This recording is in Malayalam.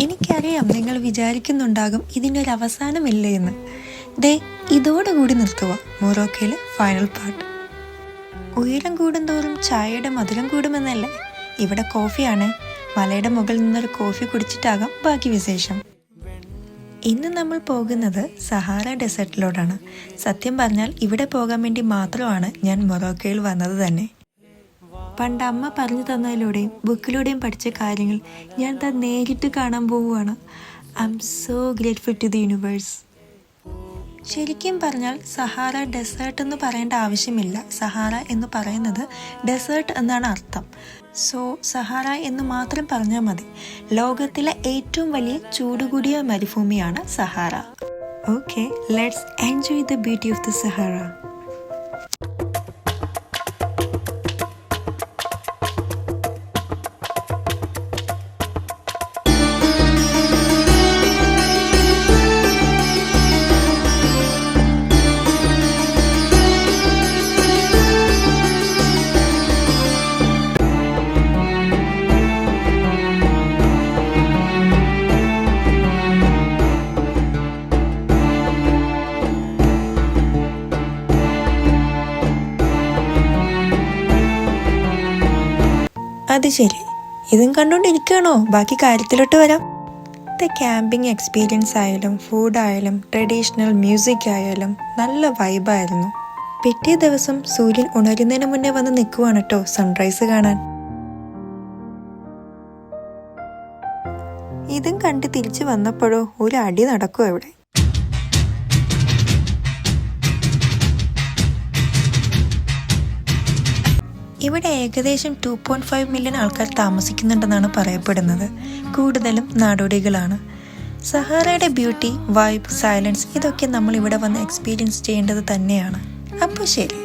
എനിക്കറിയാം നിങ്ങൾ വിചാരിക്കുന്നുണ്ടാകും ഇതിനൊരു അവസാനമില്ല എന്ന്. ദേ ഇതോടുകൂടി നിർത്തുക മൊറോക്കയിലെ ഫൈനൽ പാർട്ട്. ഉയരം കൂടുന്തോറും ചായയുടെ മധുരം കൂടുമെന്നല്ലേ? ഇവിടെ കോഫിയാണ്. മലയുടെ മുകളിൽ നിന്നൊരു കോഫി കുടിച്ചിട്ടാകാം ബാക്കി വിശേഷം. ഇന്ന് നമ്മൾ പോകുന്നത് സഹാറ ഡെസേർട്ടിലോട്ടാണ്. സത്യം പറഞ്ഞാൽ ഇവിടെ പോകാൻ വേണ്ടി മാത്രമാണ് ഞാൻ മൊറോക്കയിൽ വന്നത് തന്നെ. പണ്ട് അമ്മ പറഞ്ഞു തന്നതിലൂടെയും ബുക്കിലൂടെയും പഠിച്ച കാര്യങ്ങൾ ഞാൻ നേരിട്ട് കാണാൻ പോവുകയാണ്. I'm so grateful to the universe. ശരിക്കും പറഞ്ഞാൽ സഹാറ ഡെസേർട്ട് എന്ന് പറയേണ്ട ആവശ്യമില്ല. സഹാറ എന്ന് പറയുന്നത് ഡെസേർട്ട് എന്നാണ് അർത്ഥം. സോ സഹാറ എന്ന് മാത്രം പറഞ്ഞാൽ മതി. ലോകത്തിലെ ഏറ്റവും വലിയ ചൂടുകൂടിയ മരുഭൂമിയാണ് Sahara. Okay, let's enjoy the beauty of the Sahara. അത് ശരി, ഇതും കണ്ടുകൊണ്ടിരിക്കുകയാണോ? ബാക്കി കാര്യത്തിലോട്ട് വരാം. ക്യാമ്പിംഗ് എക്സ്പീരിയൻസ് ആയാലും ഫുഡായാലും ട്രഡീഷണൽ മ്യൂസിക് ആയാലും നല്ല വൈബായിരുന്നു. പിറ്റേ ദിവസം സൂര്യൻ ഉണരുന്നതിന് മുന്നേ വന്ന് നിൽക്കുവാണ് കേട്ടോ സൺറൈസ് കാണാൻ. ഇതും കണ്ട് തിരിച്ചു വന്നപ്പോഴോ ഒരു അടി നടക്കുമോ ഇവിടെ. ഇവിടെ ഏകദേശം 2.5 മില്യൺ ആൾക്കാർ താമസിക്കുന്നുണ്ടെന്നാണ് പറയപ്പെടുന്നത്. കൂടുതലും നാടോടികളാണ്. സഹാറയുടെ ബ്യൂട്ടി, വൈബ്, സൈലൻസ് ഇതൊക്കെ നമ്മൾ ഇവിടെ വന്ന് എക്സ്പീരിയൻസ് ചെയ്യേണ്ടത് തന്നെയാണ്. അപ്പോൾ ശരി.